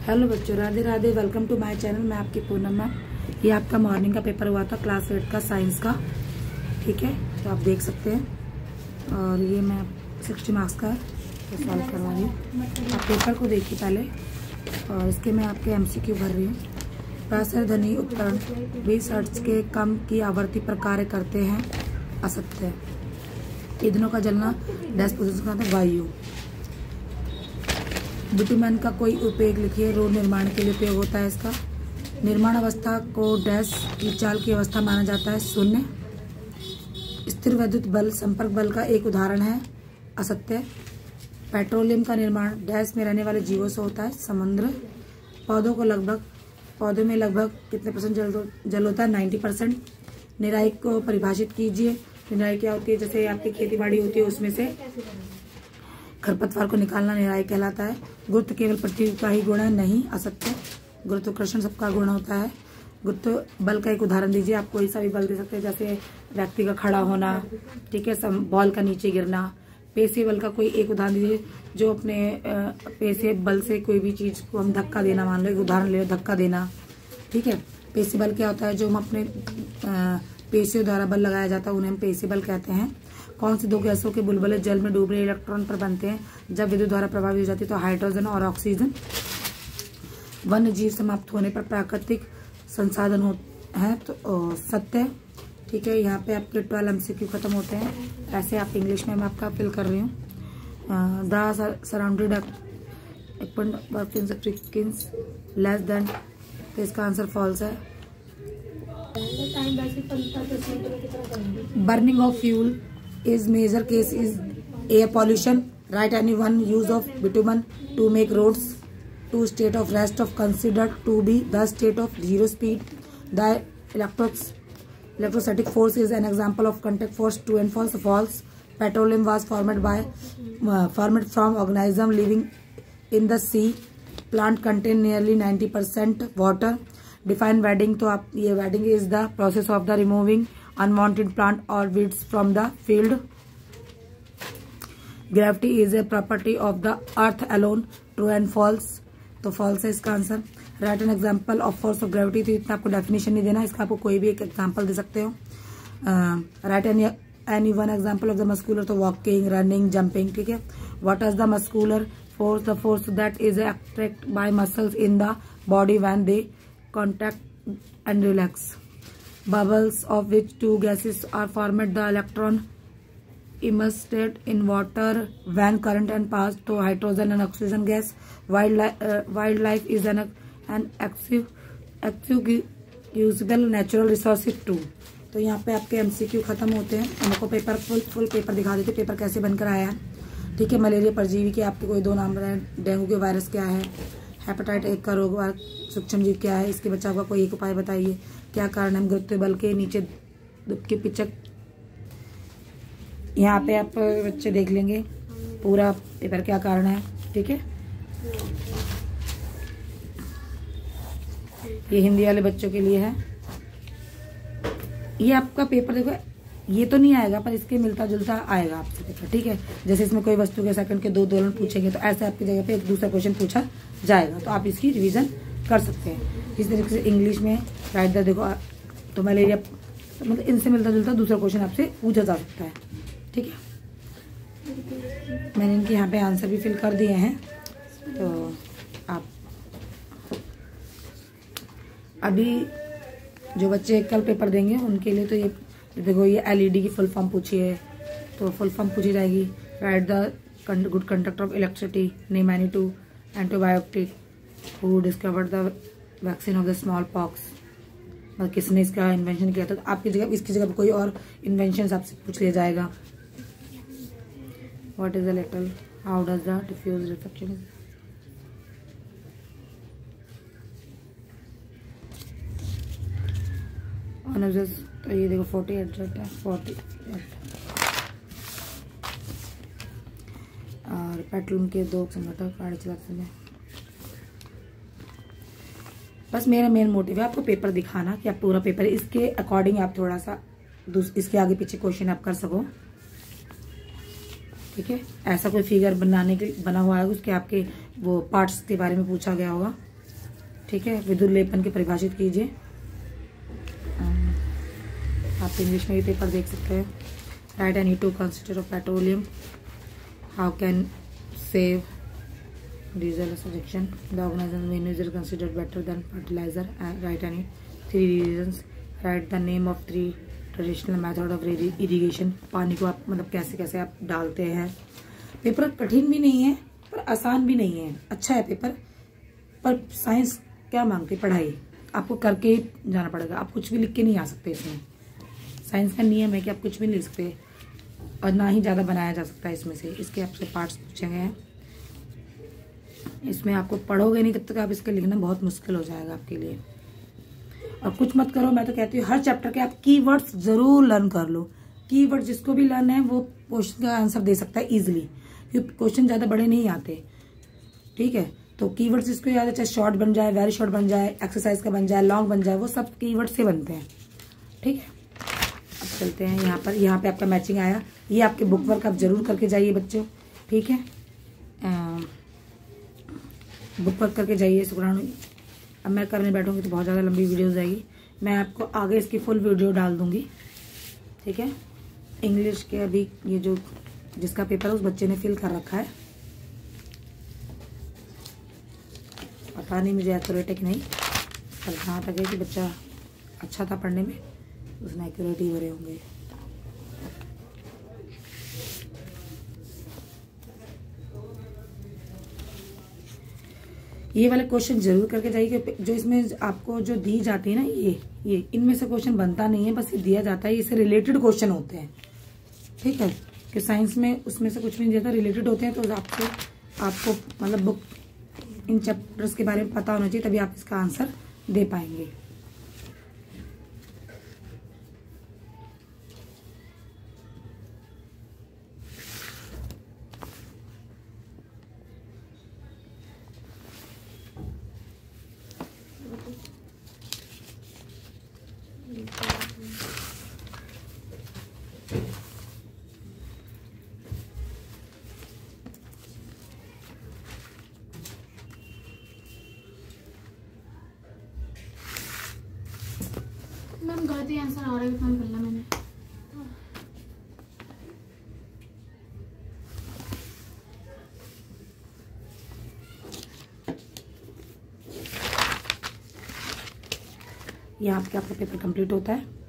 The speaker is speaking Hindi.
हेलो बच्चों, Radhe Radhe. Welcome to my channel. मैं आपकी पूनम मैम। ये आपका मॉर्निंग का पेपर हुआ था क्लास 8 का साइंस का। ठीक है, तो आप देख सकते हैं। और ये मैं 60 मार्क्स का तो सॉल्व करवा रही हूँ। आप पेपर को देखिए पहले, और इसके मैं आपके MCQ भर रही हूँ। प्राचर ध्वनि उपकरण 20 हर्ट्ज के कम की आवृत्ति पर कार्य करते हैं। असत्य। ईंधनों का जलना डैश पोजीशन का वायु। बिटुमेन का कोई उपयोग लिखिए। रोड निर्माण के लिए उपयोग होता है इसका। निर्माण अवस्था को डैश की चाल की अवस्था माना जाता है। शून्य। स्थिर विद्युत बल संपर्क बल का एक उदाहरण है। असत्य। पेट्रोलियम का निर्माण डैश में रहने वाले जीवों से होता है। समुद्र। पौधों में लगभग कितने % जल होता है? 90%। निराई को परिभाषित कीजिए। निराई क्या होती है? जैसे आपकी खेती बाड़ी होती है, उसमें से खरपतवार को निकालना निराई कहलाता है। गुरुत्व केवल पृथ्वी का ही गुण है? नहीं, असत्य। गुरुत्वाकर्षण सबका गुण होता है। गुरुत्व बल का एक उदाहरण दीजिए। आप कोई सा भी बल दे सकते हैं, जैसे व्यक्ति का खड़ा होना, ठीक है, बॉल का नीचे गिरना। पेशीय बल का कोई एक उदाहरण दीजिए, जो अपने पेशीय बल से कोई भी चीज को हम धक्का देना, मान लो एक उदाहरण ले लो, धक्का देना। ठीक है, पेशीय बल क्या होता है? जो हम अपने पेशियों द्वारा बल लगाया जाता है, उन्हें हम पेशीय बल कहते हैं। कौन सी दो गैसों के बुलबुले जल में डूब रहे इलेक्ट्रॉन पर बनते हैं जब विद्युत द्वारा प्रभावित हो जाती है? तो हाइड्रोजन और ऑक्सीजन। वन्य जीव समाप्त होने पर प्राकृतिक संसाधन है तो सत्य। ठीक है, यहाँ पे आपके 12 MCQ खत्म होते हैं। ऐसे आप इंग्लिश में मैं आपका फिल कर रही हूँ। द सराउंडेड लेस देन, तो इसका आंसर फॉल्स है। Burning of fuel is major case is air pollution. Write any one use of bitumen to make roads. To state of rest of considered to be the state of zero speed. The electrostatic force is an example of contact force. True and false? False. Petroleum was formed from organism living in the sea. Plant contain nearly 90% water. Define weeding. तो आप ये weeding is the process of the removing unwanted plant or weeds from the field. Gravity is a property of the earth alone. True and false? तो false है इसका answer. Write an example of force of gravity. तो इतना आपको डेफिनेशन नहीं देना, इसका आपको कोई भी एक एग्जाम्पल दे सकते हो। Write any one example of the muscular. तो walking, running, jumping। ठीक है। What is the muscular force? The force that is acted by muscles in the body when they contract and relax. Bubbles of which two gases are formed? The electron immersed in water when current and passed. तो hydrogen and oxygen gas. Wildlife is an usable natural resource too. तो यहाँ पे आपके MCQ खत्म होते हैं। हम आपको पेपर फुल पेपर दिखा देते, पेपर कैसे बनकर आया है। ठीक है, मलेरिया परजीवी के आपके कोई 2 नाम हैं। डेंगू के वायरस क्या है? हेपेटाइट 1 का रोग सूक्ष्म जीव क्या है? इसके बचाव का कोई एक उपाय बताइए। क्या कारण है? गुरुत्व बल के नीचे दुबके पिचक। यहाँ पे आप बच्चे देख लेंगे पूरा पेपर क्या कारण है। ठीक है, ये हिंदी वाले बच्चों के लिए है। ये आपका पेपर देखो, ये तो नहीं आएगा पर इसके मिलता जुलता आएगा आपसे पेपर। ठीक है, जैसे इसमें कोई वस्तु के सेकंड के 2 दोलन पूछेंगे, तो ऐसे आपकी जगह पे एक दूसरा क्वेश्चन पूछा जाएगा, तो आप इसकी रिवीजन कर सकते हैं। इस तरीके से इंग्लिश में राइट द देखो, तो मलेरिया मतलब इनसे मिलता जुलता दूसरा क्वेश्चन आपसे पूछा जा सकता है। ठीक है, मैंने इनके यहाँ पे आंसर भी फिल कर दिए हैं। तो आप अभी जो बच्चे कल पेपर देंगे उनके लिए तो ये देखो, ये LED की फुल फॉर्म पूछी है, तो फुल फॉर्म पूछी जाएगी। Right the good conductor of electricity. Name any 2 antibiotic who discovered the vaccine of the small pox. मतलब किसने इसका इन्वेंशन किया था? तो आपकी जगह इसकी जगह कोई और इन्वेंशन आपसे पूछ लिया जाएगा। What is the letter? How does the diffuse reflection? तो ये देखो 48 है, 48। और पेट्रोलियम के 2 संघटक में। बस मेरा मेन मोटिव है आपको पेपर दिखाना कि आप पूरा पेपर इसके अकॉर्डिंग आप थोड़ा सा इसके आगे पीछे क्वेश्चन आप कर सको। ठीक है, ऐसा कोई फिगर बनाने के बना हुआ है उसके आपके वो पार्ट्स के बारे में पूछा गया होगा। ठीक है। विद्युत लेपन की परिभाषित कीजिए। आप इंग्लिश में भी पेपर देख सकते हैं। Write any two consider of petroleum, how can save diesel suggestion, the organisation venues is considered better than fertiliser, write any 3 reasons, write the name of 3 traditional method of irrigation. पानी को आप मतलब कैसे कैसे आप डालते हैं। पेपर कठिन भी नहीं है पर आसान भी नहीं है, अच्छा है पेपर। पर साइंस क्या मांगती, पढ़ाई आपको करके ही जाना पड़ेगा। आप कुछ भी लिख के नहीं आ सकते इसमें। साइंस का नियम है कि आप कुछ भी नहीं लिख सकते और ना ही ज़्यादा बनाया जा सकता है इसमें से। इसके आपसे पार्ट्स पूछे गए हैं, इसमें आपको पढ़ोगे नहीं तब तक आप इसके लिखना बहुत मुश्किल हो जाएगा आपके लिए। और कुछ मत करो, मैं तो कहती हूँ हर चैप्टर के आप कीवर्ड्स जरूर लर्न कर लो। कीवर्ड जिसको भी लर्न है वो क्वेश्चन का आंसर दे सकता है इजीली, क्योंकि क्वेश्चन ज़्यादा बड़े नहीं आते। ठीक है, तो कीवर्ड्स जिसको याद है, चाहे शॉर्ट बन जाए, वेरी शॉर्ट बन जाए, एक्सरसाइज का बन जाए, लॉन्ग बन जाए, वो सब कीवर्ड से बनते हैं। ठीक है, अब चलते हैं यहाँ पर। यहाँ पे आपका मैचिंग आया, ये आपके बुक वर्क आप जरूर करके जाइए बच्चों। ठीक है, बुक वर्क करके जाइए शुक्राणु। अब मैं करने बैठूंगी तो बहुत ज़्यादा लंबी वीडियो हो जाएगी, मैं आपको आगे इसकी फुल वीडियो डाल दूंगी। ठीक है, इंग्लिश के अभी ये जो जिसका पेपर है उस बच्चे ने फिल कर रखा है, पता नहीं मुझे एक्यूरेट है कि नहीं, पर जहाँ तक है कि बच्चा अच्छा था पढ़ने में, उसने एक्यूरेट ही भरे होंगे। ये वाले क्वेश्चन जरूर करके जाइए, जो इसमें आपको जो दी जाती है ना, ये इनमें से क्वेश्चन बनता नहीं है, बस ये दिया जाता है, इससे रिलेटेड क्वेश्चन होते हैं। ठीक है, कि साइंस में उसमें से कुछ भी नहीं दिया था, रिलेटेड होते हैं। तो आपको मतलब बुक इन चैप्टर्स के बारे में पता होना चाहिए, तभी आप इसका आंसर दे पाएंगे। मैम गलत ही आंसर आ रहा है, कितना निकलना मैंने। यहाँ पे आपका पेपर कंप्लीट होता है।